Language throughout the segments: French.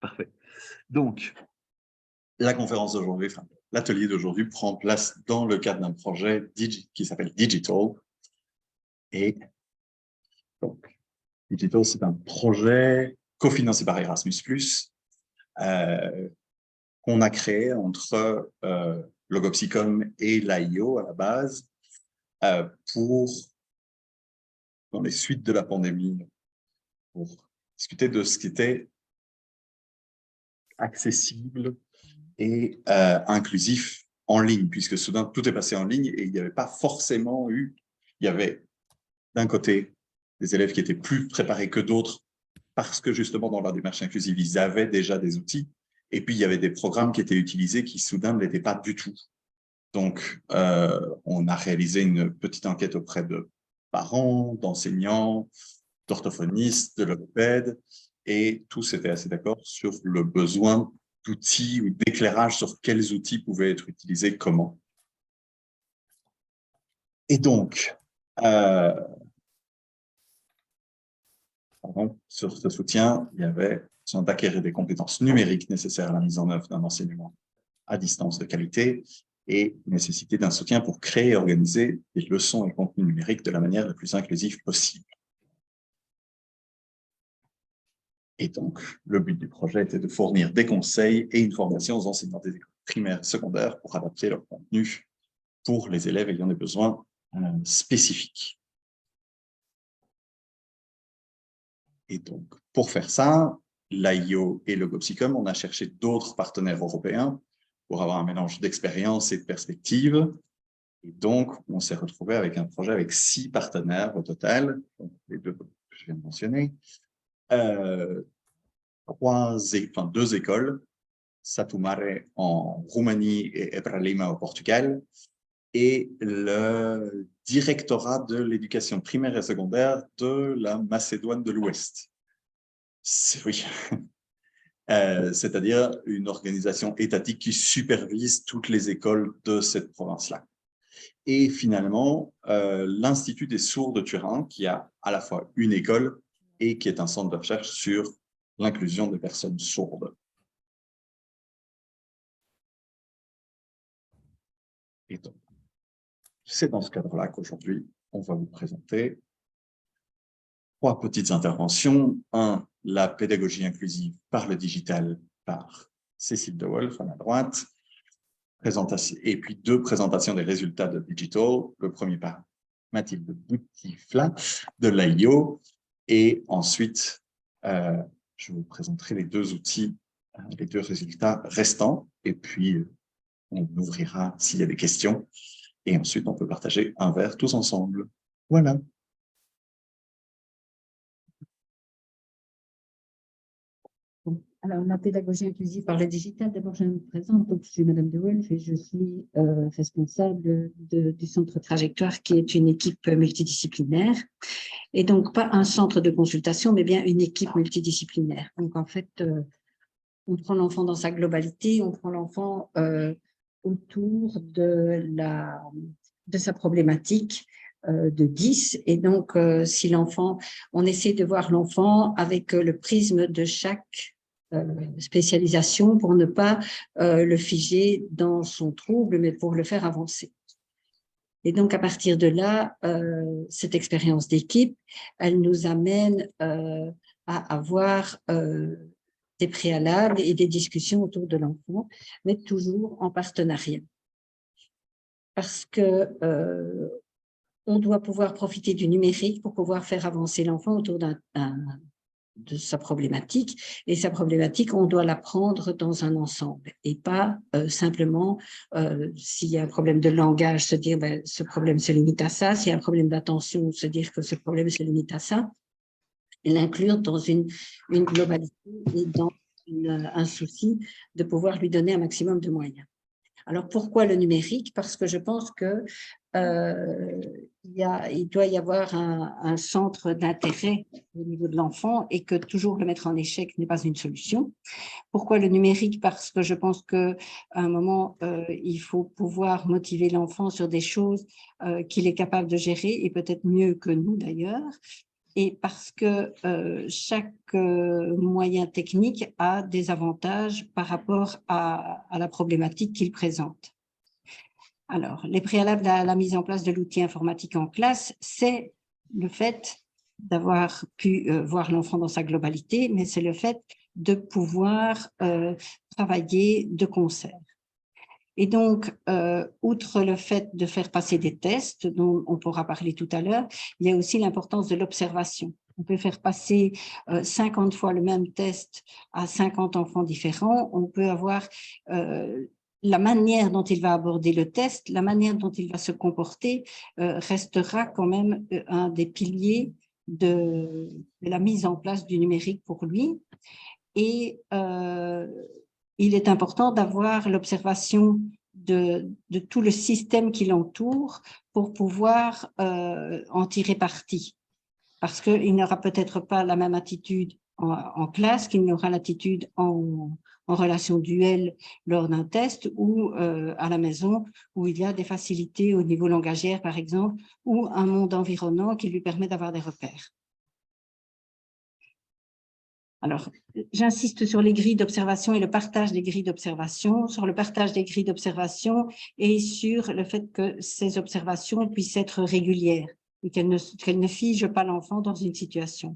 Parfait. Donc, la conférence d'aujourd'hui, enfin, l'atelier d'aujourd'hui prend place dans le cadre d'un projet qui s'appelle Digital. Et donc, Digital, c'est un projet cofinancé par Erasmus+, qu'on a créé entre Logopsicum et l'AIO à la base, pour, dans les suites de la pandémie, pour discuter de ce qui était accessible et inclusif en ligne, puisque soudain, tout est passé en ligne et il n'y avait pas forcément eu... Il y avait d'un côté des élèves qui étaient plus préparés que d'autres parce que justement, dans la démarche inclusive, ils avaient déjà des outils. Et puis, il y avait des programmes qui étaient utilisés qui soudain ne l'étaient pas du tout. Donc, on a réalisé une petite enquête auprès de parents, d'enseignants, d'orthophonistes, de logopèdes, et tous étaient assez d'accord sur le besoin d'outils ou d'éclairage sur quels outils pouvaient être utilisés comment. Et donc, sur ce soutien, il y avait besoin d'acquérir des compétences numériques nécessaires à la mise en œuvre d'un enseignement à distance de qualité et nécessité d'un soutien pour créer et organiser des leçons et contenus numériques de la manière la plus inclusive possible. Et donc, le but du projet était de fournir des conseils et une formation aux enseignants des écoles primaires et secondaires pour adapter leur contenu pour les élèves ayant des besoins spécifiques. Et donc, pour faire ça, l'AIO et le Logopsicum, on a cherché d'autres partenaires européens pour avoir un mélange d'expérience et de perspectives. Et donc, on s'est retrouvé avec un projet avec 6 partenaires au total, donc les 2 que je viens de mentionner, 2 écoles, Satu Mare en Roumanie et Ebra Lima au Portugal, et le directorat de l'éducation primaire et secondaire de la Macédoine de l'Ouest. Oui. C'est-à-dire une organisation étatique qui supervise toutes les écoles de cette province-là. Et finalement, l'Institut des sourds de Turin, qui a à la fois une école et qui est un centre de recherche sur l'inclusion des personnes sourdes. Et donc, c'est dans ce cadre-là qu'aujourd'hui, on va vous présenter 3 petites interventions. 1, la pédagogie inclusive par le digital par Cécile de Wolf à la droite, et puis 2 présentations des résultats de Digital. Le premier par Mathilde Boutifla de l'AIO, et ensuite, je vous présenterai les 2 outils, les 2 résultats restants, et puis on ouvrira s'il y a des questions, et ensuite on peut partager un verre tous ensemble. Voilà. Alors, la pédagogie inclusive par le digital, d'abord, je me présente. Donc, je suis Madame de Wolf et je suis responsable du Centre Trajectoire, qui est une équipe multidisciplinaire. Et donc, pas un centre de consultation, mais bien une équipe multidisciplinaire. Donc, en fait, on prend l'enfant dans sa globalité, on prend l'enfant autour de sa problématique de 10. Et donc, si l'enfant, on essaie de voir l'enfant avec le prisme de chaque spécialisation pour ne pas le figer dans son trouble, mais pour le faire avancer. Et donc, à partir de là, cette expérience d'équipe, elle nous amène à avoir des préalables et des discussions autour de l'enfant, mais toujours en partenariat. Parce que on doit pouvoir profiter du numérique pour pouvoir faire avancer l'enfant autour de sa problématique, et sa problématique, on doit la prendre dans un ensemble, et pas simplement, s'il y a un problème de langage, se dire ben, ce problème se limite à ça, s'il y a un problème d'attention, se dire que ce problème se limite à ça, et l'inclure dans une globalité et dans un souci de pouvoir lui donner un maximum de moyens. Alors, pourquoi le numérique? Parce que je pense que il doit y avoir un centre d'intérêt au niveau de l'enfant et que toujours le mettre en échec n'est pas une solution. Pourquoi le numérique? Parce que je pense qu'à un moment, il faut pouvoir motiver l'enfant sur des choses qu'il est capable de gérer, et peut-être mieux que nous d'ailleurs. et parce que chaque moyen technique a des avantages par rapport à la problématique qu'il présente. Alors, les préalables à la mise en place de l'outil informatique en classe, c'est le fait d'avoir pu voir l'enfant dans sa globalité, mais c'est le fait de pouvoir travailler de concert. Et donc, outre le fait de faire passer des tests, dont on pourra parler tout à l'heure, il y a aussi l'importance de l'observation. On peut faire passer 50 fois le même test à 50 enfants différents. On peut avoir la manière dont il va aborder le test, la manière dont il va se comporter restera quand même un des piliers de la mise en place du numérique pour lui. Et il est important d'avoir l'observation de tout le système qui l'entoure pour pouvoir en tirer parti. Parce qu'il n'aura peut-être pas la même attitude en classe qu'il n'aura l'attitude en relation duel lors d'un test ou à la maison où il y a des facilités au niveau langagière, par exemple, ou un monde environnant qui lui permet d'avoir des repères. Alors, j'insiste sur les grilles d'observation et le partage des grilles d'observation, sur le partage des grilles d'observation et sur le fait que ces observations puissent être régulières et qu'elles ne figent pas l'enfant dans une situation.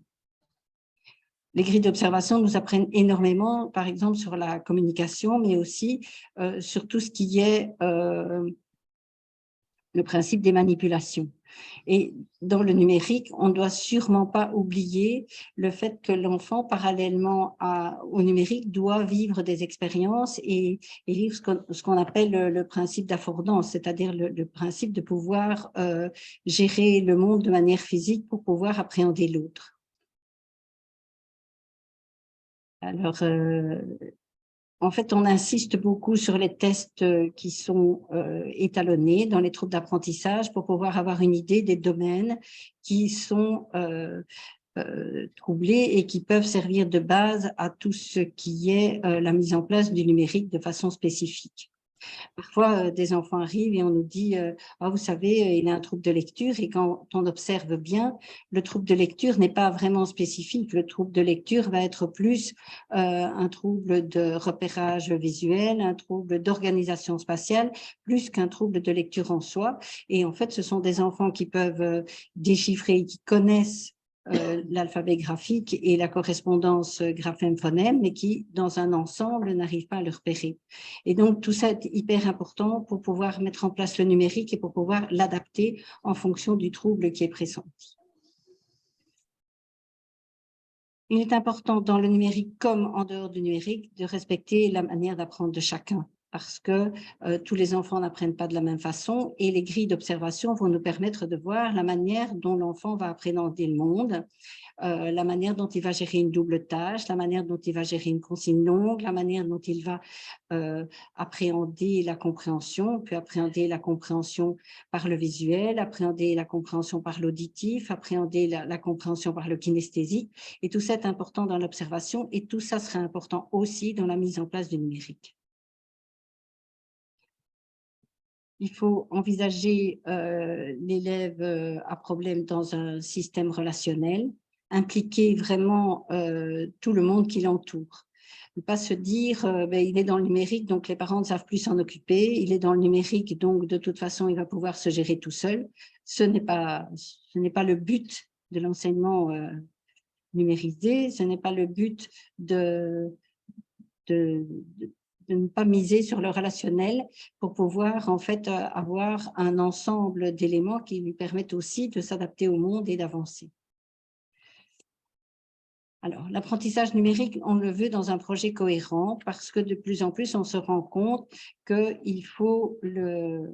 Les grilles d'observation nous apprennent énormément, par exemple, sur la communication, mais aussi sur tout ce qui est le principe des manipulations. Et dans le numérique, on ne doit sûrement pas oublier le fait que l'enfant, parallèlement au numérique, doit vivre des expériences et vivre ce qu'on appelle le principe d'affordance, c'est-à-dire le principe de pouvoir gérer le monde de manière physique pour pouvoir appréhender l'autre. Alors, en fait, on insiste beaucoup sur les tests qui sont étalonnés dans les troubles d'apprentissage pour pouvoir avoir une idée des domaines qui sont troublés et qui peuvent servir de base à tout ce qui est la mise en place du numérique de façon spécifique. Parfois, des enfants arrivent et on nous dit « Ah, vous savez, il a un trouble de lecture » et quand on observe bien, le trouble de lecture n'est pas vraiment spécifique. Le trouble de lecture va être plus un trouble de repérage visuel, un trouble d'organisation spatiale, plus qu'un trouble de lecture en soi. Et en fait, ce sont des enfants qui peuvent déchiffrer, qui connaissent l'alphabet graphique et la correspondance graphème-phonème, mais qui, dans un ensemble, n'arrivent pas à le repérer. Et donc, tout ça est hyper important pour pouvoir mettre en place le numérique et pour pouvoir l'adapter en fonction du trouble qui est pressenti. Il est important dans le numérique comme en dehors du numérique de respecter la manière d'apprendre de chacun, parce que tous les enfants n'apprennent pas de la même façon et les grilles d'observation vont nous permettre de voir la manière dont l'enfant va appréhender le monde, la manière dont il va gérer une double tâche, la manière dont il va gérer une consigne longue, la manière dont il va appréhender la compréhension. On peut appréhender la compréhension par le visuel, appréhender la compréhension par l'auditif, appréhender la compréhension par le kinesthésique. Et tout ça est important dans l'observation et tout ça serait important aussi dans la mise en place du numérique. Il faut envisager l'élève à problème dans un système relationnel, impliquer vraiment tout le monde qui l'entoure. Ne pas se dire il est dans le numérique, donc les parents ne savent plus s'en occuper, il est dans le numérique, donc de toute façon, il va pouvoir se gérer tout seul. Ce n'est pas le but de l'enseignement numérisé, ce n'est pas le but de ne pas miser sur le relationnel pour pouvoir en fait avoir un ensemble d'éléments qui lui permettent aussi de s'adapter au monde et d'avancer. Alors, l'apprentissage numérique, on le veut dans un projet cohérent parce que de plus en plus, on se rend compte qu'il faut le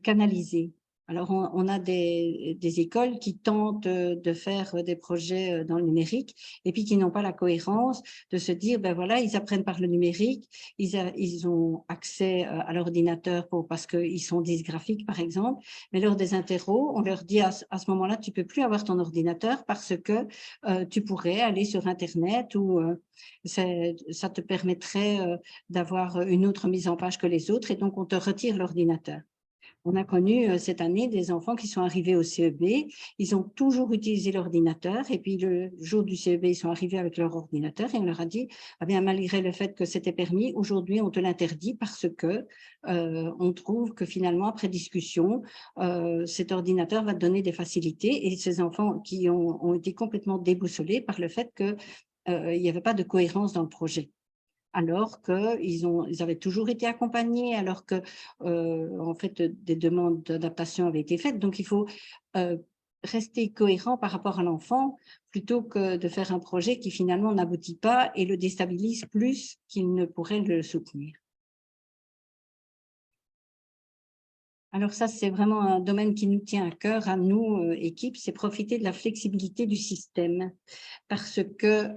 canaliser. Alors, on a des écoles qui tentent de faire des projets dans le numérique et puis qui n'ont pas la cohérence de se dire, ben voilà, ils apprennent par le numérique, ils ont accès à l'ordinateur parce qu'ils sont dysgraphiques, par exemple, mais lors des interros, on leur dit à ce moment-là, tu peux plus avoir ton ordinateur parce que tu pourrais aller sur Internet ou ça te permettrait d'avoir une autre mise en page que les autres et donc on te retire l'ordinateur. On a connu cette année des enfants qui sont arrivés au CEB, ils ont toujours utilisé l'ordinateur et puis le jour du CEB, ils sont arrivés avec leur ordinateur et on leur a dit, ah bien, malgré le fait que c'était permis, aujourd'hui on te l'interdit parce que on trouve que finalement, après discussion, cet ordinateur va te donner des facilités et ces enfants qui ont été complètement déboussolés par le fait qu'il n'y avait pas de cohérence dans le projet. Alors qu'ils avaient toujours été accompagnés, alors que, en fait, des demandes d'adaptation avaient été faites. Donc, il faut rester cohérent par rapport à l'enfant plutôt que de faire un projet qui finalement n'aboutit pas et le déstabilise plus qu'il ne pourrait le soutenir. Alors ça, c'est vraiment un domaine qui nous tient à cœur, à nous, équipe, c'est profiter de la flexibilité du système. Parce que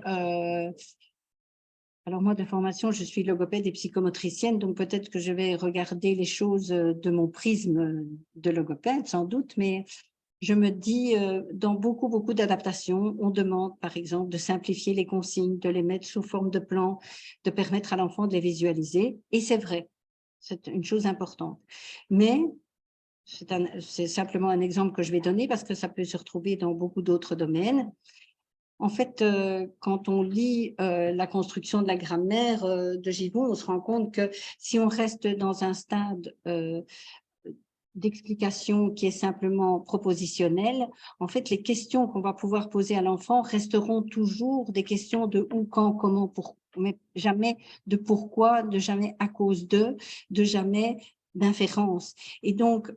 alors moi, de formation, je suis logopède et psychomotricienne, donc peut-être que je vais regarder les choses de mon prisme de logopède, sans doute, mais je me dis, dans beaucoup d'adaptations, on demande, par exemple, de simplifier les consignes, de les mettre sous forme de plan, de permettre à l'enfant de les visualiser, et c'est vrai, c'est une chose importante. Mais c'est simplement un exemple que je vais donner parce que ça peut se retrouver dans beaucoup d'autres domaines. En fait, quand on lit la construction de la grammaire de Gibbon, on se rend compte que si on reste dans un stade d'explication qui est simplement propositionnel, en fait, les questions qu'on va pouvoir poser à l'enfant resteront toujours des questions de où, quand, comment, pourquoi, mais jamais de pourquoi, de jamais à cause de jamais d'inférence. Et donc,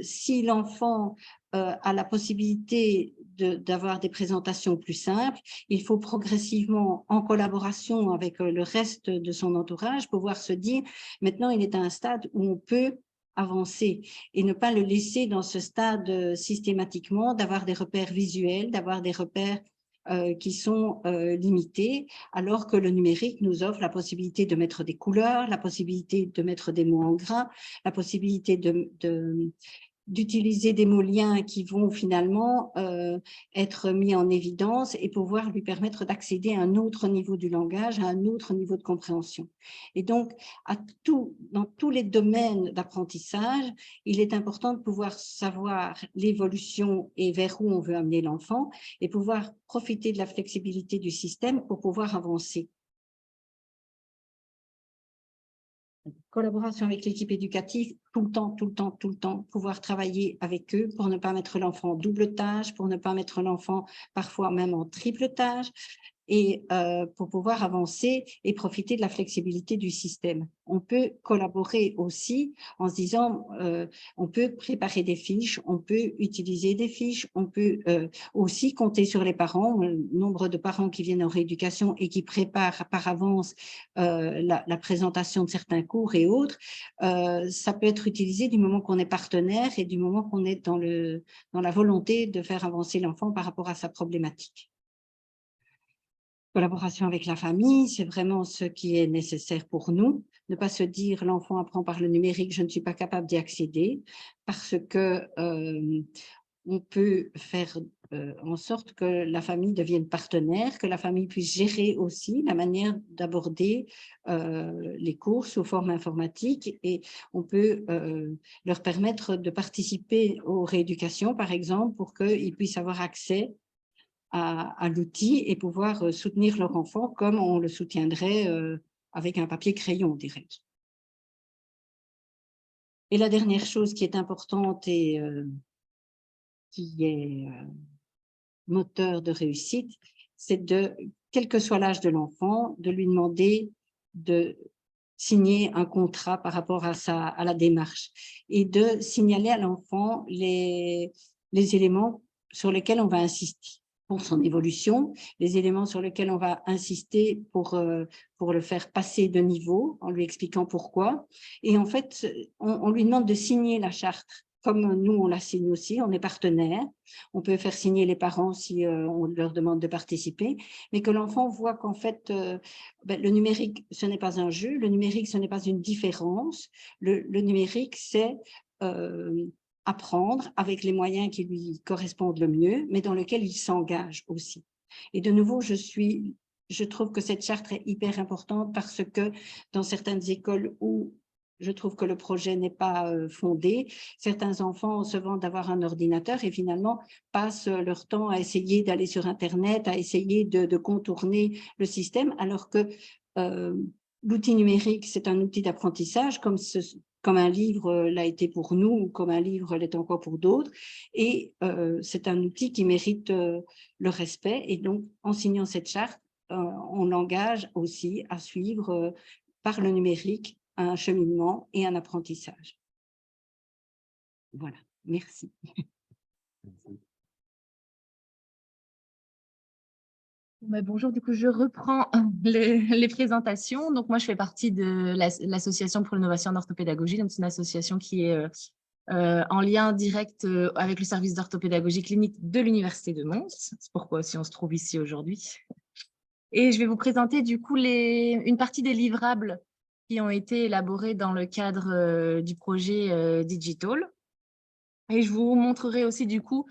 si l'enfant a la possibilité d'avoir des présentations plus simples, il faut progressivement, en collaboration avec le reste de son entourage, pouvoir se dire, maintenant, il est à un stade où on peut avancer et ne pas le laisser dans ce stade systématiquement, d'avoir des repères visuels, d'avoir des repères qui sont limités, alors que le numérique nous offre la possibilité de mettre des couleurs, la possibilité de mettre des mots en gras, la possibilité d'utiliser des mots liens qui vont finalement être mis en évidence et pouvoir lui permettre d'accéder à un autre niveau du langage, à un autre niveau de compréhension. Et donc, dans tous les domaines d'apprentissage, il est important de pouvoir savoir l'évolution et vers où on veut amener l'enfant et pouvoir profiter de la flexibilité du système pour pouvoir avancer. Collaboration avec l'équipe éducative, tout le temps, pouvoir travailler avec eux pour ne pas mettre l'enfant en double tâche, pour ne pas mettre l'enfant parfois même en triple tâche, et pour pouvoir avancer et profiter de la flexibilité du système. On peut collaborer aussi en se disant, on peut préparer des fiches, on peut utiliser des fiches, on peut aussi compter sur les parents, le nombre de parents qui viennent en rééducation et qui préparent par avance la présentation de certains cours et autres. Ça peut être utilisé du moment qu'on est partenaire et du moment qu'on est dans la volonté de faire avancer l'enfant par rapport à sa problématique. Collaboration avec la famille, c'est vraiment ce qui est nécessaire pour nous. Ne pas se dire l'enfant apprend par le numérique, je ne suis pas capable d'y accéder, parce que on peut faire en sorte que la famille devienne partenaire, que la famille puisse gérer aussi la manière d'aborder les cours sous forme informatique et on peut leur permettre de participer aux rééducations, par exemple, pour qu'ils puissent avoir accès à l'outil et pouvoir soutenir leur enfant comme on le soutiendrait avec un papier crayon, dirais-je. Et la dernière chose qui est importante et qui est moteur de réussite, c'est quel que soit l'âge de l'enfant, de lui demander de signer un contrat par rapport à la démarche et de signaler à l'enfant les éléments sur lesquels on va insister pour son évolution, les éléments sur lesquels on va insister pour le faire passer de niveau, en lui expliquant pourquoi. Et en fait, on lui demande de signer la charte, comme nous, on la signe aussi, on est partenaires. On peut faire signer les parents si on leur demande de participer, mais que l'enfant voit qu'en fait, le numérique, ce n'est pas un jeu, le numérique, ce n'est pas une différence. Le numérique, c'est apprendre avec les moyens qui lui correspondent le mieux, mais dans lequel il s'engage aussi. Et de nouveau, je trouve que cette charte est hyper importante parce que dans certaines écoles où je trouve que le projet n'est pas fondé. Certains enfants se vantent d'avoir un ordinateur et finalement passent leur temps à essayer d'aller sur Internet, à essayer de contourner le système, alors que l'outil numérique, c'est un outil d'apprentissage, comme un livre l'a été pour nous, ou comme un livre l'est encore pour d'autres. Et c'est un outil qui mérite le respect. Et donc, en signant cette charte, on l'engage aussi à suivre par le numérique un cheminement et un apprentissage. Voilà, merci. Bonjour, du coup, je reprends les présentations. Donc, moi, je fais partie de l'Association pour l'innovation en orthopédagogie. Donc, c'est une association qui est en lien direct avec le service d'orthopédagogie clinique de l'Université de Mons. C'est pourquoi aussi on se trouve ici aujourd'hui. Et je vais vous présenter, du coup, une partie des livrables qui ont été élaborés dans le cadre du projet Digital. Et je vous montrerai aussi, du coup,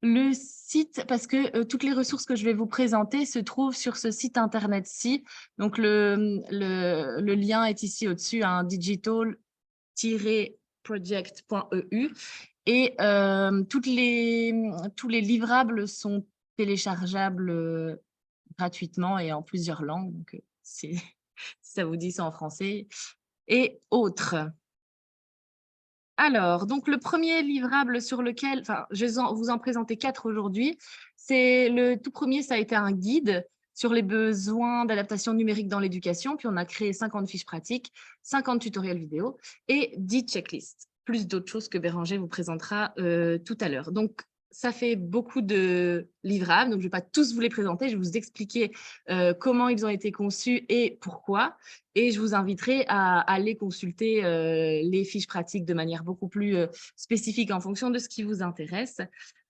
le site, parce que toutes les ressources que je vais vous présenter se trouvent sur ce site internet-ci. Donc, le lien est ici au-dessus, hein, digital-project.eu. Et tous les livrables sont téléchargeables gratuitement et en plusieurs langues. Donc, si ça vous dit, c'est en français et autres. Alors, donc le premier livrable sur lequel, enfin, je vais vous en présenter 4 aujourd'hui. C'est le tout premier, ça a été un guide sur les besoins d'adaptation numérique dans l'éducation. Puis on a créé 50 fiches pratiques, 50 tutoriels vidéo et 10 checklists, plus d'autres choses que Béranger vous présentera tout à l'heure. Donc, ça fait beaucoup de livrables, donc je ne vais pas tous vous les présenter, je vais vous expliquer comment ils ont été conçus et pourquoi. Et je vous inviterai à aller consulter les fiches pratiques de manière beaucoup plus spécifique en fonction de ce qui vous intéresse,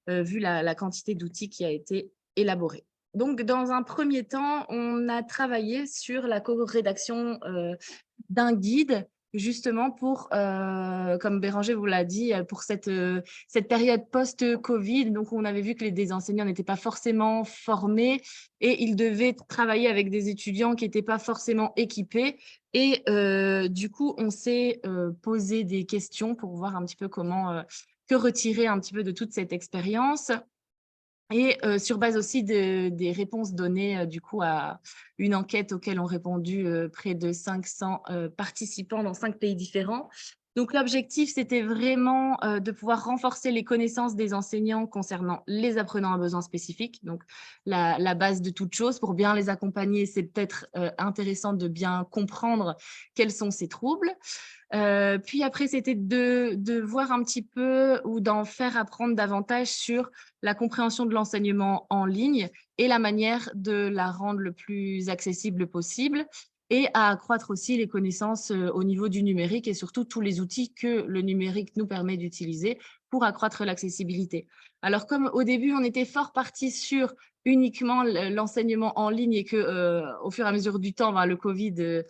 vu la quantité d'outils qui a été élaborée. Donc, dans un premier temps, on a travaillé sur la co-rédaction d'un guide, justement pour, comme Béranger vous l'a dit, pour cette période post-Covid. Donc, on avait vu que des enseignants n'étaient pas forcément formés et ils devaient travailler avec des étudiants qui n'étaient pas forcément équipés. Et du coup, on s'est posé des questions pour voir un petit peu comment, que retirer un petit peu de toute cette expérience. Et sur base aussi des réponses données du coup à une enquête auquel ont répondu près de 500 participants dans 5 pays différents. Donc l'objectif, c'était vraiment de pouvoir renforcer les connaissances des enseignants concernant les apprenants à besoins spécifiques, donc la base de toute chose. Pour bien les accompagner, c'est peut-être intéressant de bien comprendre quels sont ces troubles. Puis après, c'était de voir un petit peu ou d'en faire apprendre davantage sur la compréhension de l'enseignement en ligne et la manière de la rendre le plus accessible possible et à accroître aussi les connaissances au niveau du numérique et surtout tous les outils que le numérique nous permet d'utiliser pour accroître l'accessibilité. Alors, comme au début, on était fort parti sur uniquement l'enseignement en ligne et que au fur et à mesure du temps, le Covid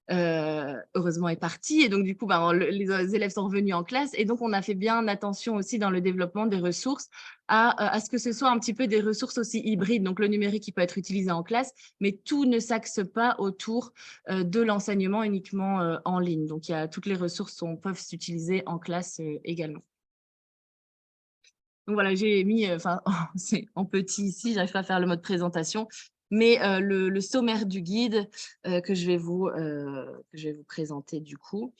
heureusement est parti et donc du coup les élèves sont revenus en classe et donc on a fait bien attention aussi dans le développement des ressources à ce que ce soit un petit peu des ressources aussi hybrides. Donc le numérique il peut être utilisé en classe mais tout ne s'axe pas autour de l'enseignement uniquement en ligne. Donc toutes les ressources peuvent s'utiliser en classe également. Donc voilà, j'ai mis, c'est en petit ici, j'arrive pas à faire le mode présentation, mais le sommaire du guide que je vais vous présenter du coup.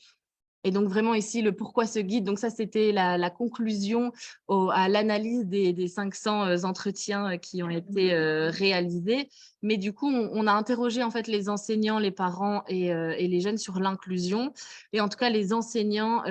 Et donc, vraiment ici, le pourquoi ce guide. Donc, ça, c'était la conclusion à l'analyse des 500 entretiens qui ont été réalisés. Mais du coup, on a interrogé en fait les enseignants, les parents et les jeunes sur l'inclusion. Et en tout cas, les enseignants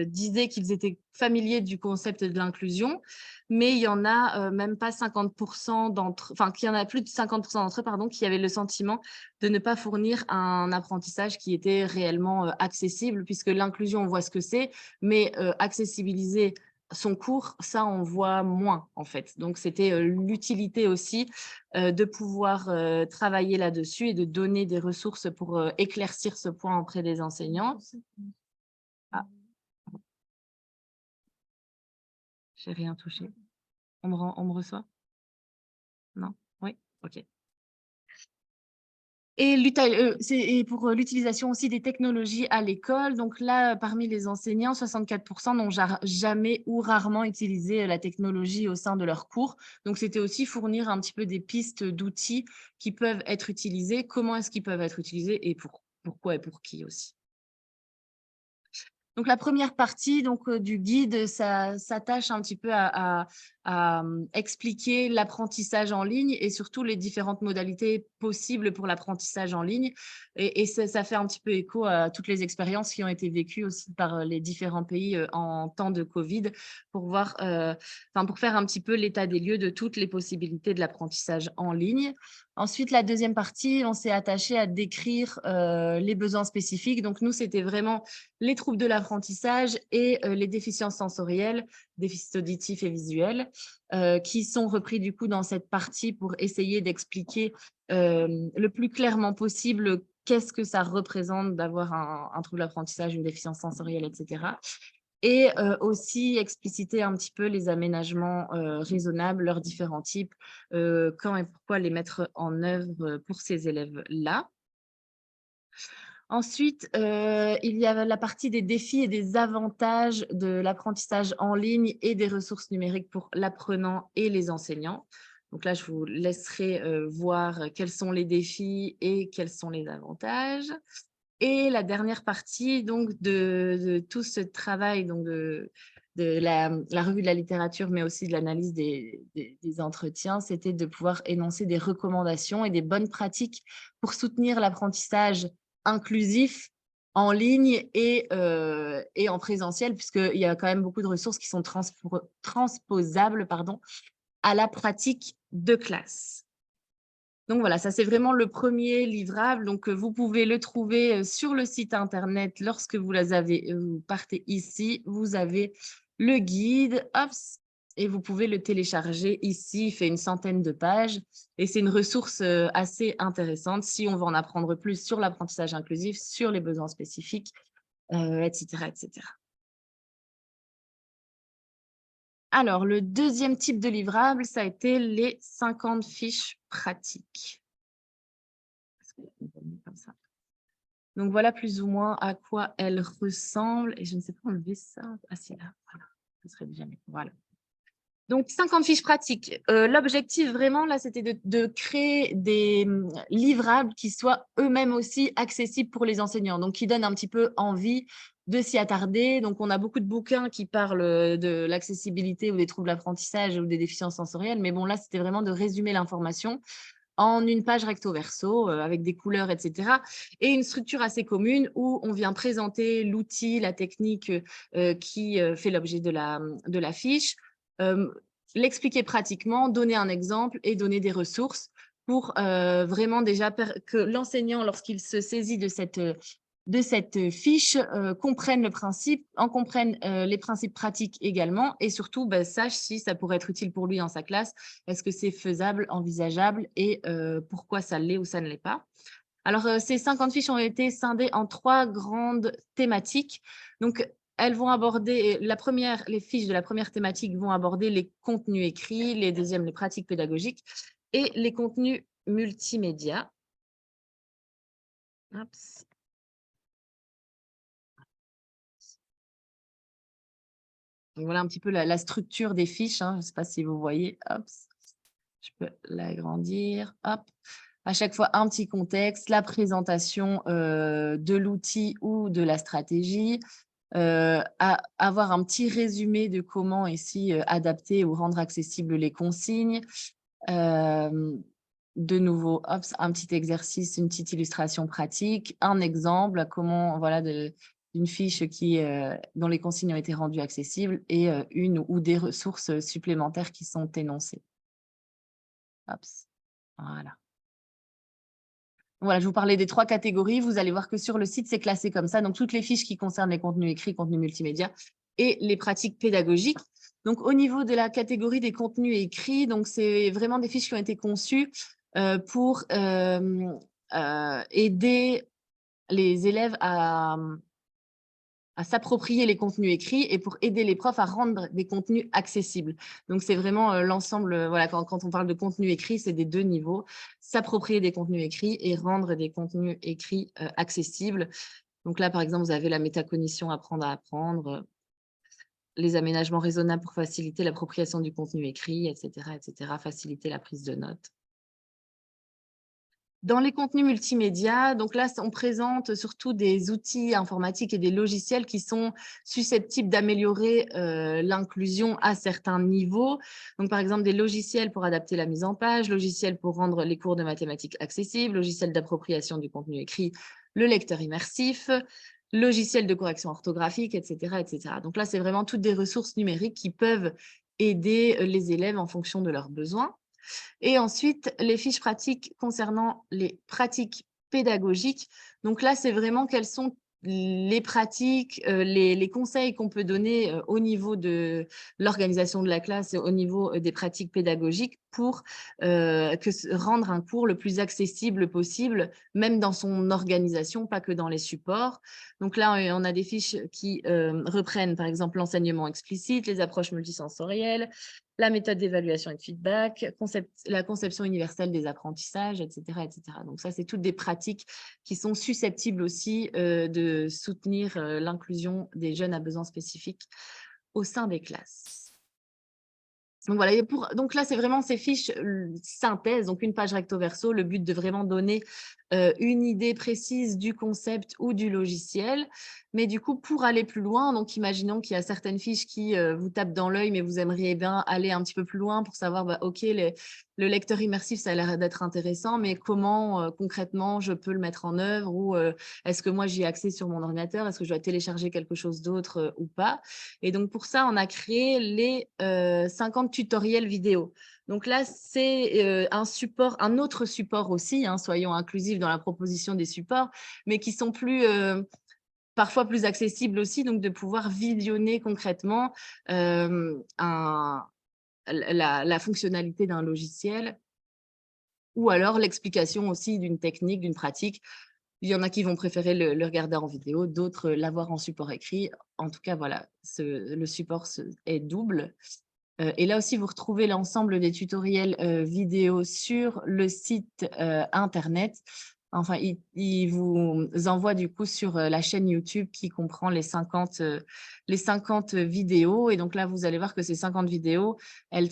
disaient qu'ils étaient familiers du concept de l'inclusion, mais il y en a même pas 50% qu'il y en a plus de 50% d'entre eux, pardon, qui avaient le sentiment de ne pas fournir un apprentissage qui était réellement accessible, puisque l'inclusion, on voit ce que c'est, mais accessibiliser son cours, ça, on voit moins, en fait. Donc, c'était l'utilité aussi de pouvoir travailler là-dessus et de donner des ressources pour éclaircir ce point auprès des enseignants. Ah. J'ai rien touché. On me reçoit? Non? Oui? OK. Et pour l'utilisation aussi des technologies à l'école. Donc là, parmi les enseignants, 64% n'ont jamais ou rarement utilisé la technologie au sein de leurs cours. Donc, c'était aussi fournir un petit peu des pistes d'outils qui peuvent être utilisés, comment est-ce qu'ils peuvent être utilisés et pourquoi et pour qui aussi. Donc, la première partie du guide, ça s'attache un petit peu à expliquer l'apprentissage en ligne et surtout les différentes modalités possibles pour l'apprentissage en ligne. Et ça fait un petit peu écho à toutes les expériences qui ont été vécues aussi par les différents pays en temps de Covid pour voir, pour faire un petit peu l'état des lieux de toutes les possibilités de l'apprentissage en ligne. Ensuite, la deuxième partie, on s'est attaché à décrire les besoins spécifiques. Donc, nous, c'était vraiment les troubles de l'apprentissage et les déficiences sensorielles, déficits auditifs et visuels, qui sont repris du coup dans cette partie pour essayer d'expliquer le plus clairement possible qu'est-ce que ça représente d'avoir un trouble d'apprentissage, une déficience sensorielle, etc. Et aussi expliciter un petit peu les aménagements raisonnables, leurs différents types, quand et pourquoi les mettre en œuvre pour ces élèves-là. Ensuite, il y a la partie des défis et des avantages de l'apprentissage en ligne et des ressources numériques pour l'apprenant et les enseignants. Donc là, je vous laisserai voir quels sont les défis et quels sont les avantages. Et la dernière partie de tout ce travail de la revue de la littérature, mais aussi de l'analyse des entretiens, c'était de pouvoir énoncer des recommandations et des bonnes pratiques pour soutenir l'apprentissage inclusif en ligne et en présentiel, puisqu'il y a quand même beaucoup de ressources qui sont transposables à la pratique de classe. Donc voilà, ça c'est vraiment le premier livrable. Donc vous pouvez le trouver sur le site internet lorsque vous partez ici. Vous avez le guide, hop, et vous pouvez le télécharger ici. Il fait une centaine de pages et c'est une ressource assez intéressante si on veut en apprendre plus sur l'apprentissage inclusif, sur les besoins spécifiques, etc., etc. Alors, le deuxième type de livrable, ça a été les 50 fiches pratiques. Comme ça. Donc, voilà plus ou moins à quoi elles ressemblent. Et je ne sais pas enlever ça. Ah, si, là, voilà. Ce serait bien mieux. Voilà. Donc, 50 fiches pratiques. L'objectif, vraiment, là, c'était de créer des livrables qui soient eux-mêmes aussi accessibles pour les enseignants, donc qui donnent un petit peu envie de s'y attarder. Donc, on a beaucoup de bouquins qui parlent de l'accessibilité ou des troubles d'apprentissage ou des déficiences sensorielles. Mais bon, là, c'était vraiment de résumer l'information en une page recto verso avec des couleurs, etc. Et une structure assez commune où on vient présenter l'outil, la technique qui fait l'objet de la fiche, l'expliquer pratiquement, donner un exemple et donner des ressources pour vraiment déjà que l'enseignant, lorsqu'il se saisit de cette fiche, comprenne le principe, en comprenne les principes pratiques également et surtout sache si ça pourrait être utile pour lui dans sa classe, est-ce que c'est faisable, envisageable et pourquoi ça l'est ou ça ne l'est pas. Alors, ces 50 fiches ont été scindées en 3 grandes thématiques. Donc, elles vont aborder, les fiches de la première thématique vont aborder les contenus écrits, les deuxièmes, les pratiques pédagogiques et les contenus multimédia. Oups. Donc, voilà un petit peu la structure des fiches. Je ne sais pas si vous voyez. Hop, je peux l'agrandir. Hop. À chaque fois, un petit contexte, la présentation de l'outil ou de la stratégie, avoir un petit résumé de comment ici adapter ou rendre accessibles les consignes. De nouveau, hop, un petit exercice, une petite illustration pratique, un exemple, comment, voilà, d'une fiche dont les consignes ont été rendues accessibles et une ou des ressources supplémentaires qui sont énoncées. Hop, voilà. Voilà, je vous parlais des 3 catégories. Vous allez voir que sur le site, c'est classé comme ça. Donc, toutes les fiches qui concernent les contenus écrits, contenus multimédia et les pratiques pédagogiques. Donc, au niveau de la catégorie des contenus écrits, donc c'est vraiment des fiches qui ont été conçues pour aider les élèves à s'approprier les contenus écrits et pour aider les profs à rendre des contenus accessibles. Donc, c'est vraiment l'ensemble, voilà, quand on parle de contenu écrit, c'est des deux niveaux, s'approprier des contenus écrits et rendre des contenus écrits accessibles. Donc là, par exemple, vous avez la métacognition, apprendre à apprendre, les aménagements raisonnables pour faciliter l'appropriation du contenu écrit, etc., faciliter la prise de notes. Dans les contenus multimédia, donc là, on présente surtout des outils informatiques et des logiciels qui sont susceptibles d'améliorer l'inclusion à certains niveaux. Donc, par exemple, des logiciels pour adapter la mise en page, logiciels pour rendre les cours de mathématiques accessibles, logiciels d'appropriation du contenu écrit, le lecteur immersif, logiciels de correction orthographique, etc., Donc là, c'est vraiment toutes des ressources numériques qui peuvent aider les élèves en fonction de leurs besoins. Et ensuite, les fiches pratiques concernant les pratiques pédagogiques. Donc là, c'est vraiment quelles sont les pratiques, les conseils qu'on peut donner au niveau de l'organisation de la classe et au niveau des pratiques pédagogiques pour rendre un cours le plus accessible possible, même dans son organisation, pas que dans les supports. Donc là, on a des fiches qui reprennent, par exemple, l'enseignement explicite, les approches multisensorielles, la méthode d'évaluation et de feedback, la conception universelle des apprentissages, etc. Donc ça, c'est toutes des pratiques qui sont susceptibles aussi de soutenir l'inclusion des jeunes à besoins spécifiques au sein des classes. Donc voilà, donc là, c'est vraiment ces fiches synthèse, donc une page recto verso, le but de vraiment donner une idée précise du concept ou du logiciel. Mais du coup, pour aller plus loin, donc imaginons qu'il y a certaines fiches qui vous tapent dans l'œil, mais vous aimeriez bien aller un petit peu plus loin pour savoir, OK, le lecteur immersif, ça a l'air d'être intéressant, mais comment concrètement je peux le mettre en œuvre, ou est-ce que moi j'y ai accès sur mon ordinateur, est-ce que je dois télécharger quelque chose d'autre ou pas? Et donc pour ça, on a créé les 50 tutoriels vidéo. Donc là, c'est un autre support aussi, hein, soyons inclusifs dans la proposition des supports, mais qui sont parfois plus accessibles aussi, donc de pouvoir visionner concrètement la fonctionnalité d'un logiciel, ou alors l'explication aussi d'une technique, d'une pratique. Il y en a qui vont préférer le regarder en vidéo, d'autres l'avoir en support écrit. En tout cas, voilà, le support est double. Et là aussi, vous retrouvez l'ensemble des tutoriels vidéo sur le site Internet. Enfin, il vous envoie du coup sur la chaîne YouTube qui comprend les 50 vidéos. Et donc là, vous allez voir que ces 50 vidéos, elles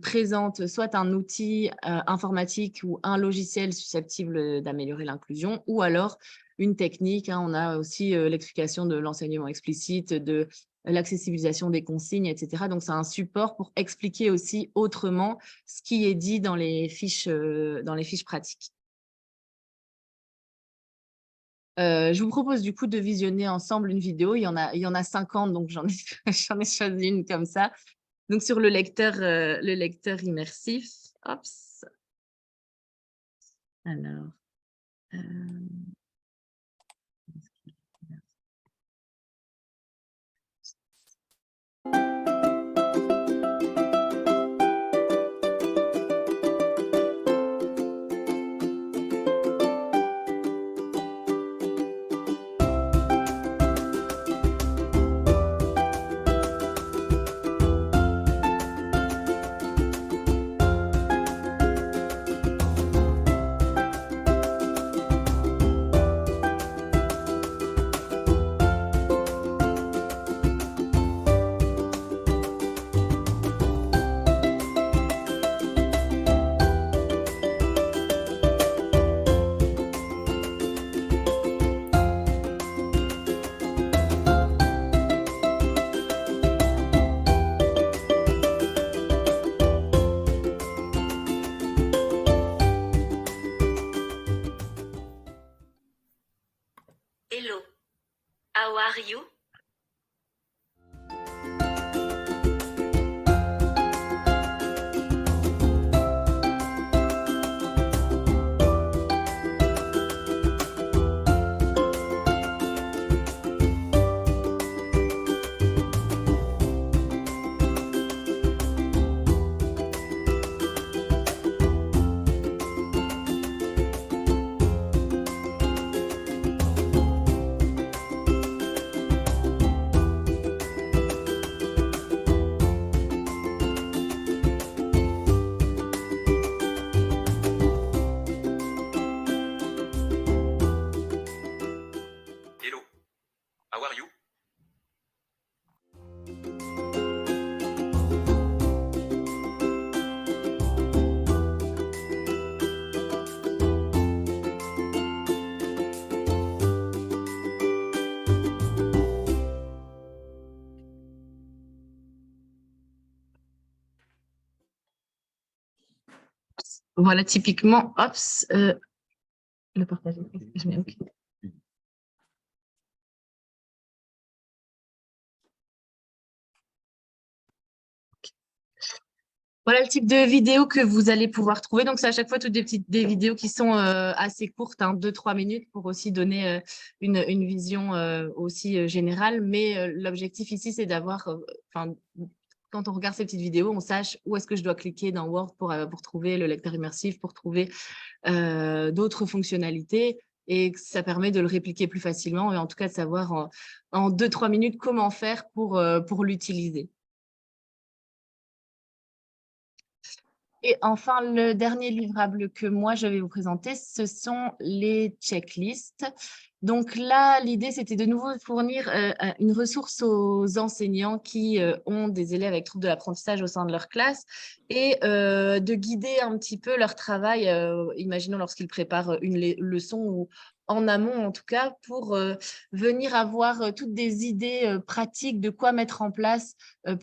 présentent soit un outil informatique ou un logiciel susceptible d'améliorer l'inclusion, ou alors une technique. Hein. On a aussi l'explication de l'enseignement explicite, de l'accessibilisation des consignes, etc. Donc, c'est un support pour expliquer aussi autrement ce qui est dit dans les fiches pratiques. Je vous propose du coup de visionner ensemble une vidéo. Il y en a 50, donc j'en ai choisi une comme ça. Donc, sur le lecteur immersif. Hops. Alors. Hello, how are you? How are you? Voilà, typiquement, hop, le partage. Je mets OK. Voilà le type de vidéo que vous allez pouvoir trouver. Donc, c'est à chaque fois toutes des vidéos qui sont assez courtes, hein, 2-3 minutes, pour aussi donner une vision aussi générale. Mais l'objectif ici, c'est d'avoir, quand on regarde ces petites vidéos, on sache où est-ce que je dois cliquer dans Word pour trouver le lecteur immersif, pour trouver d'autres fonctionnalités. Et ça permet de le répliquer plus facilement et en tout cas de savoir en 2-3 minutes comment faire pour l'utiliser. Et enfin, le dernier livrable que moi, je vais vous présenter, ce sont les checklists. Donc là, l'idée, c'était de nouveau fournir une ressource aux enseignants qui ont des élèves avec troubles de l'apprentissage au sein de leur classe et de guider un petit peu leur travail, imaginons lorsqu'ils préparent une leçon ou en amont en tout cas, pour venir avoir toutes des idées pratiques de quoi mettre en place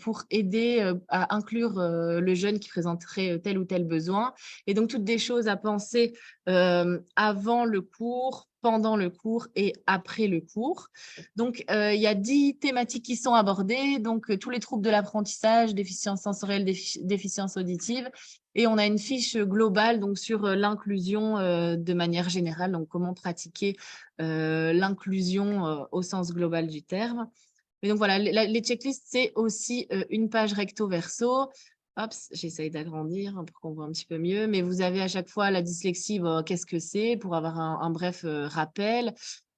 pour aider à inclure le jeune qui présenterait tel ou tel besoin. Et donc, toutes des choses à penser avant le cours, pendant le cours et après le cours. Donc, il y a 10 thématiques qui sont abordées, donc tous les troubles de l'apprentissage, déficience sensorielle, déficience auditive. Et on a une fiche globale donc, sur l'inclusion de manière générale, donc comment pratiquer l'inclusion au sens global du terme. Mais donc voilà, les checklists, c'est aussi une page recto-verso. Hop, j'essaye d'agrandir pour qu'on voit un petit peu mieux. Mais vous avez à chaque fois la dyslexie, qu'est-ce que c'est, pour avoir un bref rappel.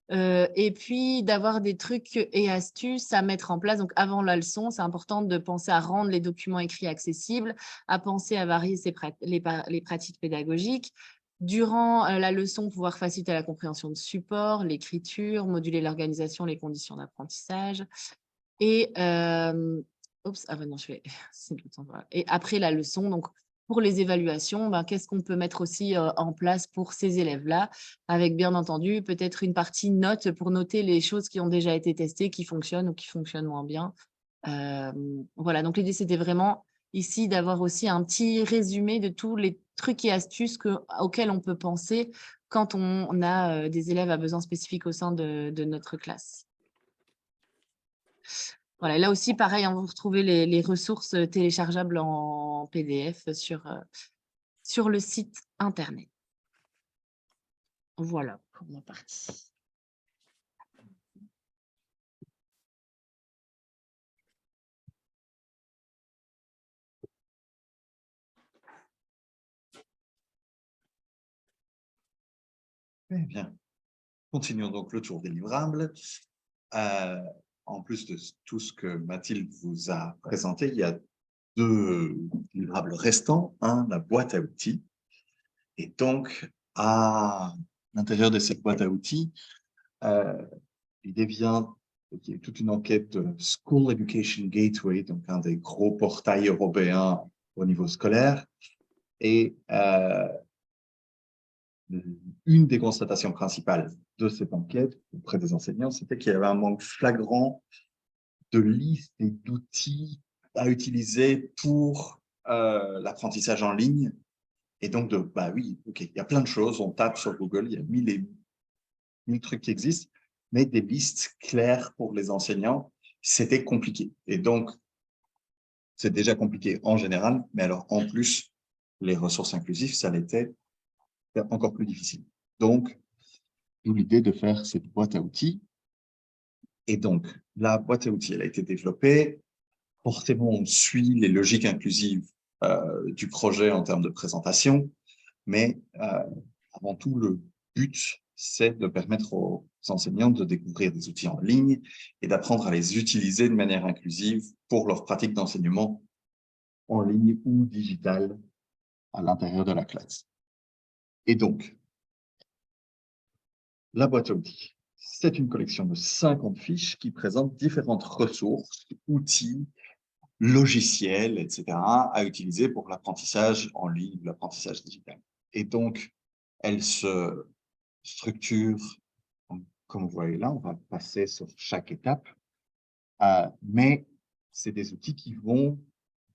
Et puis d'avoir des trucs et astuces à mettre en place. Donc avant la leçon, c'est important de penser à rendre les documents écrits accessibles, à penser à varier les pratiques pédagogiques. Durant la leçon, pouvoir faciliter la compréhension de support, l'écriture, moduler l'organisation, les conditions d'apprentissage. Et, et après la leçon, donc pour les évaluations, qu'est-ce qu'on peut mettre aussi en place pour ces élèves-là, avec bien entendu peut-être une partie note pour noter les choses qui ont déjà été testées, qui fonctionnent ou qui fonctionnent moins bien. Voilà, donc l'idée, c'était vraiment ici d'avoir aussi un petit résumé de tous les trucs et astuces auxquels on peut penser quand on a des élèves à besoins spécifiques au sein de notre classe. Voilà, là aussi, pareil, hein, vous retrouvez les ressources téléchargeables en PDF sur le site Internet. Voilà pour ma partie. Très bien. Continuons donc le tour des livrables. En plus de tout ce que Mathilde vous a présenté, il y a 2 livrables restants, la boîte à outils. Et donc, à l'intérieur de cette boîte à outils, l'idée vient qu'il y ait toute une enquête de School Education Gateway, donc un des gros portails européens au niveau scolaire. Et une des constatations principales de cette enquête auprès des enseignants, c'était qu'il y avait un manque flagrant de listes et d'outils à utiliser pour l'apprentissage en ligne. Et donc, oui, OK, il y a plein de choses, on tape sur Google, il y a 1000 trucs qui existent, mais des listes claires pour les enseignants, c'était compliqué. Et donc, c'est déjà compliqué en général, mais alors en plus, les ressources inclusives, ça l'était encore plus difficile. Donc, l'idée de faire cette boîte à outils. Et donc, la boîte à outils, elle a été développée. Forcément, on suit les logiques inclusives du projet en termes de présentation, mais avant tout, le but, c'est de permettre aux enseignants de découvrir des outils en ligne et d'apprendre à les utiliser de manière inclusive pour leur pratique d'enseignement en ligne ou digitale à l'intérieur de la classe. Et donc, la boîte à outils, c'est une collection de 50 fiches qui présentent différentes ressources, outils, logiciels, etc., à utiliser pour l'apprentissage en ligne, l'apprentissage digital. Et donc, elle se structure, comme vous voyez là, on va passer sur chaque étape, mais c'est des outils qui vont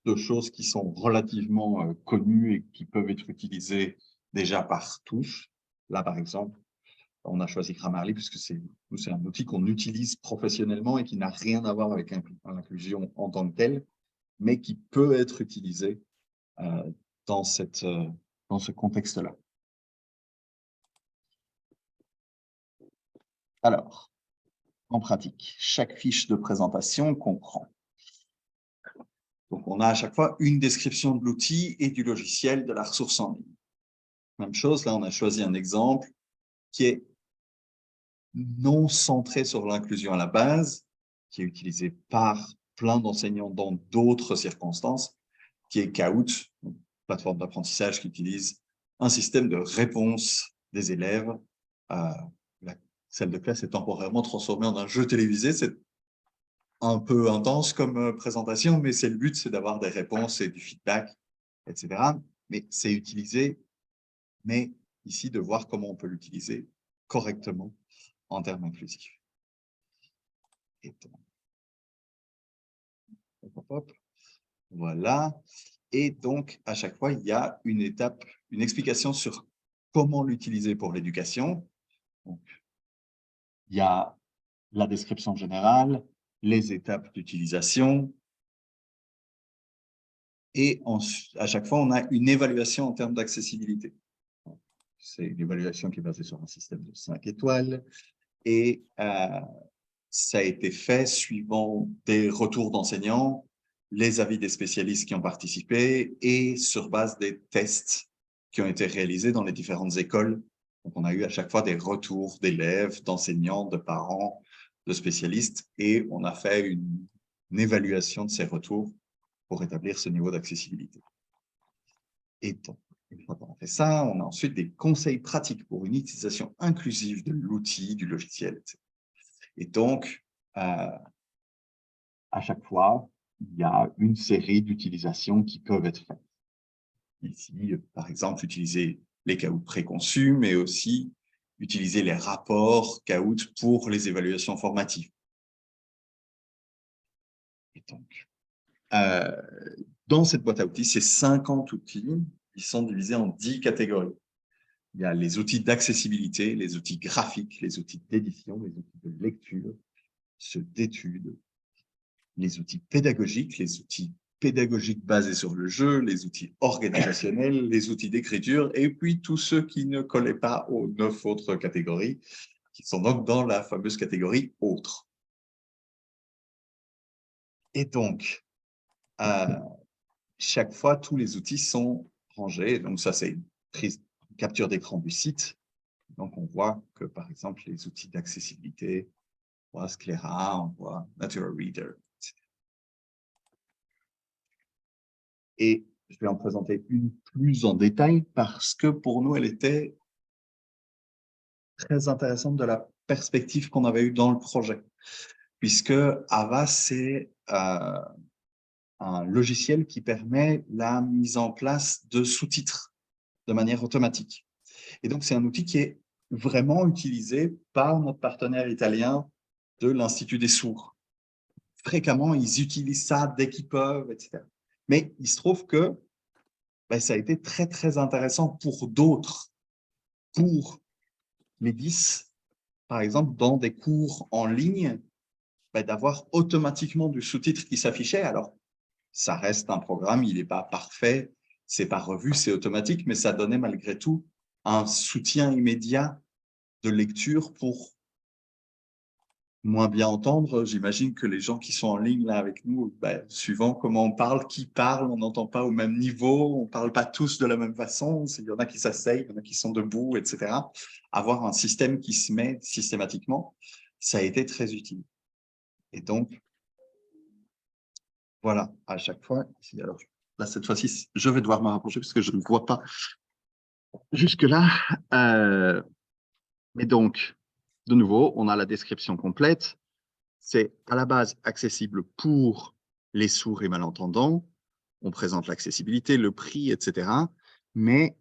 de choses qui sont relativement connues et qui peuvent être utilisées déjà par tous. Là, par exemple, on a choisi Grammarly puisque c'est un outil qu'on utilise professionnellement et qui n'a rien à voir avec l'inclusion en tant que telle, mais qui peut être utilisé dans ce contexte-là. Alors, en pratique, chaque fiche de présentation comprend. Donc, on a à chaque fois une description de l'outil et du logiciel de la ressource en ligne. Même chose, là, on a choisi un exemple qui est non centré sur l'inclusion à la base, qui est utilisé par plein d'enseignants dans d'autres circonstances, qui est Kahoot, une plateforme d'apprentissage qui utilise un système de réponse des élèves. La salle de classe est temporairement transformée en un jeu télévisé. C'est un peu intense comme présentation, mais c'est le but, c'est d'avoir des réponses et du feedback, etc. Mais c'est utilisé, mais ici, de voir comment on peut l'utiliser correctement en termes inclusifs. Et donc, voilà. Et donc, à chaque fois, il y a une étape, une explication sur comment l'utiliser pour l'éducation. Donc, il y a la description générale, les étapes d'utilisation. Et à chaque fois, on a une évaluation en termes d'accessibilité. C'est une évaluation qui est basée sur un système de 5 étoiles. Et ça a été fait suivant des retours d'enseignants, les avis des spécialistes qui ont participé et sur base des tests qui ont été réalisés dans les différentes écoles. Donc, on a eu à chaque fois des retours d'élèves, d'enseignants, de parents, de spécialistes et on a fait une évaluation de ces retours pour établir ce niveau d'accessibilité. Et donc, une fois qu'on a fait ça, on a ensuite des conseils pratiques pour une utilisation inclusive de l'outil, du logiciel, etc. Et donc, à chaque fois, il y a une série d'utilisations qui peuvent être faites. Ici, par exemple, utiliser les Kahoot préconçus, mais aussi utiliser les rapports Kahoot pour les évaluations formatives. Et donc, dans cette boîte à outils, ces 50 outils, ils sont divisés en 10 catégories. Il y a les outils d'accessibilité, les outils graphiques, les outils d'édition, les outils de lecture, ceux d'études, les outils pédagogiques basés sur le jeu, les outils organisationnels, les outils d'écriture, et puis tous ceux qui ne collaient pas aux 9 autres catégories, qui sont donc dans la fameuse catégorie « Autres ». Et donc, chaque fois, tous les outils sont rangés. Donc ça, c'est une capture d'écran du site. Donc, on voit que, par exemple, les outils d'accessibilité, on voit Sclera, on voit Natural Reader, etc. Et je vais en présenter une plus en détail parce que pour nous, elle était très intéressante de la perspective qu'on avait eue dans le projet. Puisque Ava, c'est un logiciel qui permet la mise en place de sous-titres de manière automatique. Et donc, c'est un outil qui est vraiment utilisé par notre partenaire italien de l'Institut des sourds. Fréquemment, ils utilisent ça dès qu'ils peuvent, etc. Mais il se trouve que ça a été très, très intéressant pour d'autres, pour les 10, par exemple, dans des cours en ligne, d'avoir automatiquement du sous-titre qui s'affichait. Alors, ça reste un programme, il n'est pas parfait, c'est pas revu, c'est automatique, mais ça donnait malgré tout un soutien immédiat de lecture pour moins bien entendre. J'imagine que les gens qui sont en ligne là avec nous, suivant comment on parle, qui parle, on n'entend pas au même niveau, on ne parle pas tous de la même façon, il y en a qui s'asseyent, il y en a qui sont debout, etc. Avoir un système qui se met systématiquement, ça a été très utile. Et donc, voilà, à chaque fois, alors là, cette fois-ci, je vais devoir me rapprocher parce que je ne vois pas jusque-là. Mais donc, de nouveau, on a la description complète. C'est à la base accessible pour les sourds et malentendants. On présente l'accessibilité, le prix, etc. Mais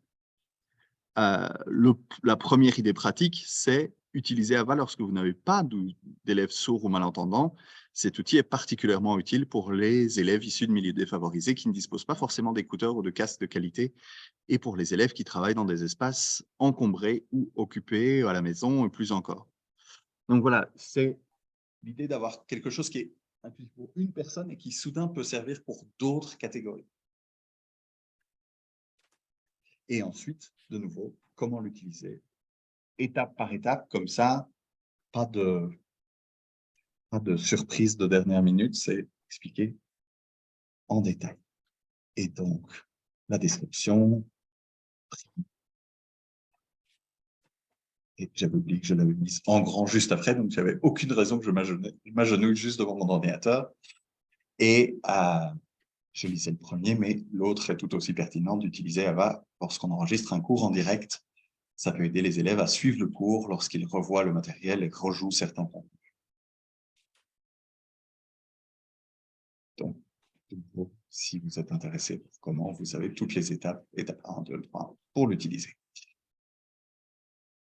la première idée pratique, c'est utiliser AVA lorsque vous n'avez pas d'élèves sourds ou malentendants. Cet outil est particulièrement utile pour les élèves issus de milieux défavorisés qui ne disposent pas forcément d'écouteurs ou de casques de qualité, et pour les élèves qui travaillent dans des espaces encombrés ou occupés à la maison, et plus encore. Donc voilà, c'est l'idée d'avoir quelque chose qui est inclusif pour une personne et qui soudain peut servir pour d'autres catégories. Et ensuite, de nouveau, comment l'utiliser étape par étape, comme ça, pas de surprise de dernière minute, c'est expliqué en détail. Et donc, la description, et j'avais oublié que je l'avais mise en grand juste après, donc j'avais aucune raison que je m'agenouille juste devant mon ordinateur. Et je lisais le premier, mais l'autre est tout aussi pertinent d'utiliser AVA lorsqu'on enregistre un cours en direct. Ça peut aider les élèves à suivre le cours lorsqu'ils revoient le matériel et rejouent certains contenus. Donc, si vous êtes intéressé pour comment, vous savez toutes les étapes 1, 2, 3, pour l'utiliser.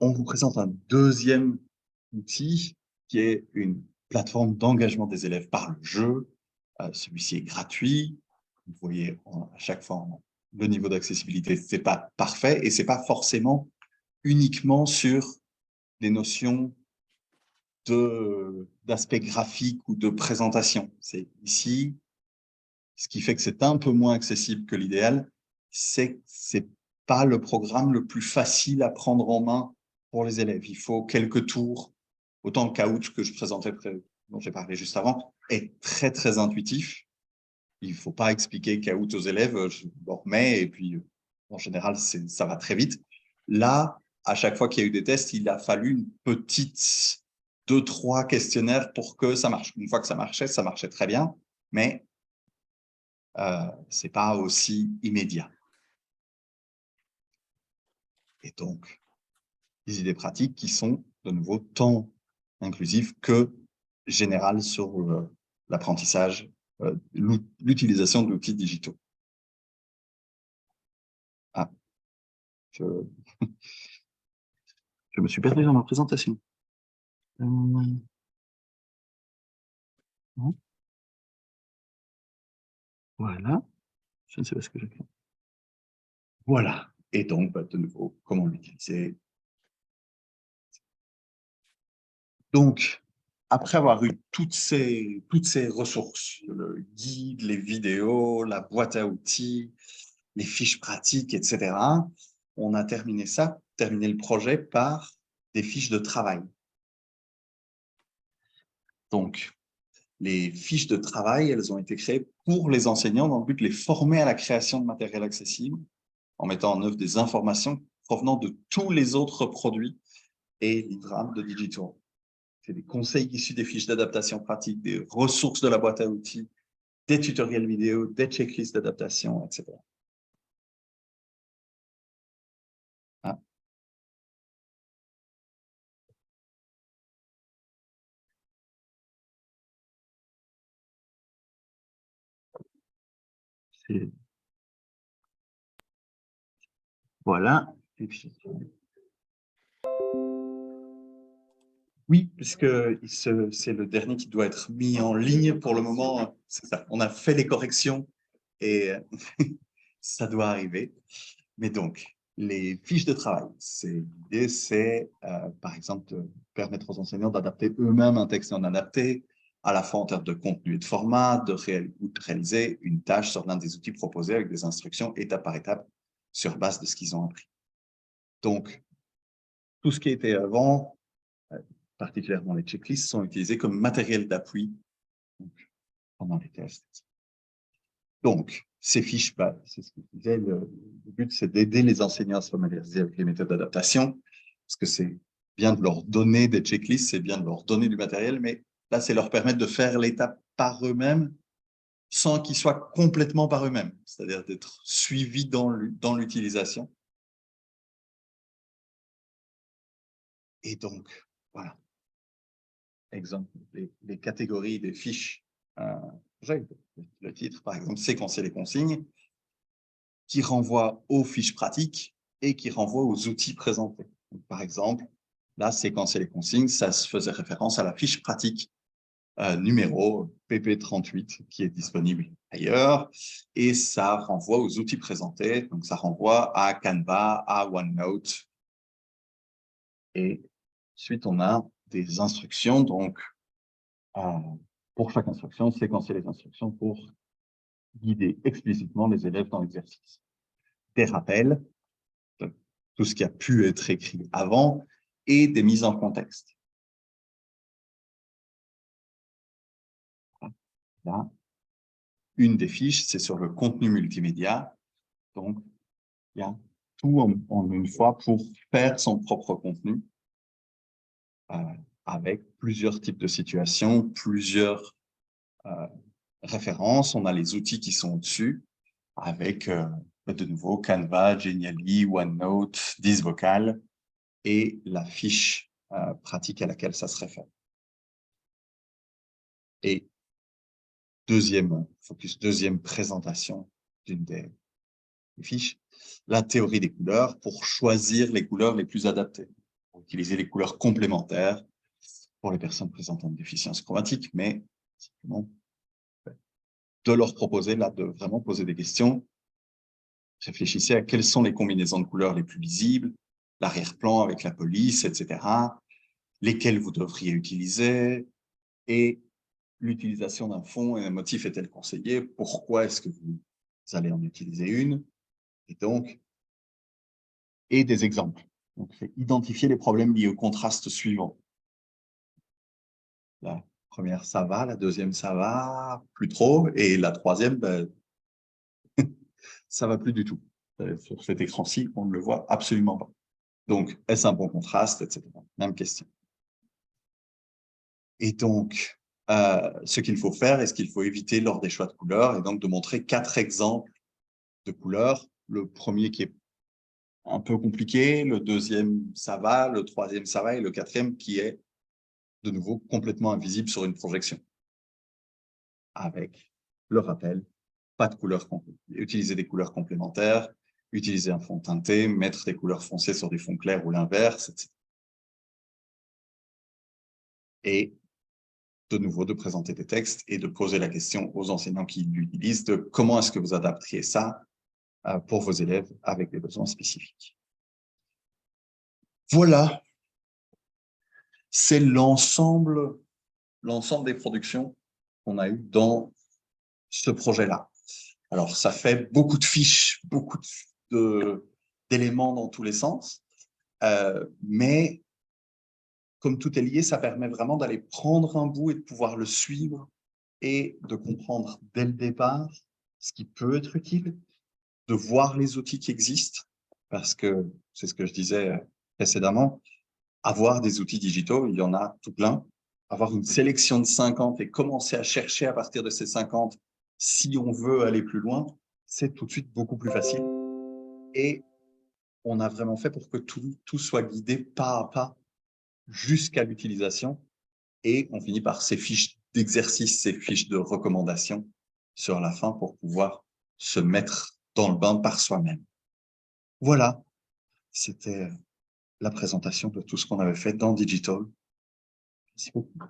On vous présente un deuxième outil qui est une plateforme d'engagement des élèves par le jeu. Celui-ci est gratuit. Vous voyez à chaque fois le niveau d'accessibilité, ce n'est pas parfait et ce n'est pas forcément uniquement sur des notions d'aspect graphique ou de présentation. C'est ici, ce qui fait que c'est un peu moins accessible que l'idéal, c'est que ce n'est pas le programme le plus facile à prendre en main pour les élèves. Il faut quelques tours. Autant le Kahoot que je présentais, dont j'ai parlé juste avant, est très, très intuitif. Il ne faut pas expliquer Kahoot aux élèves, je le remets, et puis en général, ça va très vite. Là, à chaque fois qu'il y a eu des tests, il a fallu une petite 2-3 questionnaires pour que ça marche. Une fois que ça marchait très bien, mais ce n'est pas aussi immédiat. Et donc, des idées pratiques qui sont de nouveau tant inclusives que générales sur l'apprentissage, l'utilisation d'outils digitaux. Ah, je me suis perdu dans ma présentation. Non. Voilà, je ne sais pas ce que j'ai fait. Voilà, et donc, de nouveau, comment l'utiliser. Donc, après avoir eu toutes ces ressources, le guide, les vidéos, la boîte à outils, les fiches pratiques, etc., on a terminé le projet par des fiches de travail. Donc, les fiches de travail, elles ont été créées pour les enseignants dans le but de les former à la création de matériel accessible, en mettant en œuvre des informations provenant de tous les autres produits et livrables de Digital. C'est des conseils issus des fiches d'adaptation pratique, des ressources de la boîte à outils, des tutoriels vidéo, des checklists d'adaptation, etc. Ah. Voilà. Et puis... Oui, puisque c'est le dernier qui doit être mis en ligne pour le moment. C'est ça. On a fait les corrections et ça doit arriver. Mais donc, les fiches de travail, l'idée, c'est par exemple de permettre aux enseignants d'adapter eux-mêmes un texte non adapté, à la fois en termes de contenu et de format, de réaliser une tâche sur l'un des outils proposés avec des instructions étape par étape sur base de ce qu'ils ont appris. Donc, tout ce qui était avant, particulièrement les checklists, sont utilisés comme matériel d'appui pendant les tests. Donc, ces fiches, c'est ce que je disais, le but, c'est d'aider les enseignants à se familiariser avec les méthodes d'adaptation, parce que c'est bien de leur donner des checklists, c'est bien de leur donner du matériel, mais là, c'est leur permettre de faire l'étape par eux-mêmes, sans qu'ils soient complètement par eux-mêmes, c'est-à-dire d'être suivis dans l'utilisation. Et donc, voilà, exemple, les catégories des fiches. J'ai le titre, par exemple, séquencer les consignes, qui renvoie aux fiches pratiques et qui renvoie aux outils présentés. Donc, par exemple, là, séquencer les consignes, ça se faisait référence à la fiche pratique numéro PP38 qui est disponible ailleurs, et ça renvoie aux outils présentés, donc ça renvoie à Canva, à OneNote, et ensuite on a des instructions, donc pour chaque instruction, séquencer les instructions pour guider explicitement les élèves dans l'exercice. Des rappels, de tout ce qui a pu être écrit avant, et des mises en contexte. Là, une des fiches, c'est sur le contenu multimédia. Donc, il y a tout en une fois pour faire son propre contenu avec plusieurs types de situations, plusieurs références. On a les outils qui sont au-dessus avec, de nouveau, Canva, Genially, OneNote, DisVocal et la fiche pratique à laquelle ça se réfère. Et deuxième présentation d'une des fiches, la théorie des couleurs pour choisir les couleurs les plus adaptées. Pour utiliser les couleurs complémentaires pour les personnes présentant une déficience chromatique, mais simplement de leur proposer, là, de vraiment poser des questions. Réfléchissez à quelles sont les combinaisons de couleurs les plus visibles, l'arrière-plan avec la police, etc., lesquelles vous devriez utiliser, et l'utilisation d'un fond et un motif est-elle conseillée? Pourquoi est-ce que vous allez en utiliser une? Et donc, et des exemples. Donc, identifier les problèmes liés au contraste suivant. La première, ça va. La deuxième, ça va plus trop. Et la troisième, ben, ça va plus du tout. Sur cet écran-ci, on ne le voit absolument pas. Donc, est-ce un bon contraste, etc. Même question. Et donc, ce qu'il faut faire et ce qu'il faut éviter lors des choix de couleurs, et donc de montrer 4 exemples de couleurs. Le premier qui est un peu compliqué, le deuxième, ça va, le troisième, ça va, et le quatrième qui est, de nouveau, complètement invisible sur une projection. Avec le rappel, pas de couleurs, utiliser des couleurs complémentaires, utiliser un fond teinté, mettre des couleurs foncées sur des fonds clairs ou l'inverse, etc. Et de nouveau, de présenter des textes et de poser la question aux enseignants qui l'utilisent de comment est-ce que vous adapteriez ça pour vos élèves avec des besoins spécifiques. Voilà, c'est l'ensemble des productions qu'on a eues dans ce projet-là. Alors, ça fait beaucoup de fiches, beaucoup d'éléments dans tous les sens, mais comme tout est lié, ça permet vraiment d'aller prendre un bout et de pouvoir le suivre et de comprendre dès le départ ce qui peut être utile, de voir les outils qui existent, parce que c'est ce que je disais précédemment, avoir des outils digitaux, il y en a tout plein, avoir une sélection de 50 et commencer à chercher à partir de ces 50 si on veut aller plus loin, c'est tout de suite beaucoup plus facile. Et on a vraiment fait pour que tout soit guidé pas à pas jusqu'à l'utilisation. Et on finit par ces fiches d'exercice, ces fiches de recommandation sur la fin pour pouvoir se mettre dans le bain par soi-même. Voilà, c'était la présentation de tout ce qu'on avait fait dans Digital. Merci beaucoup.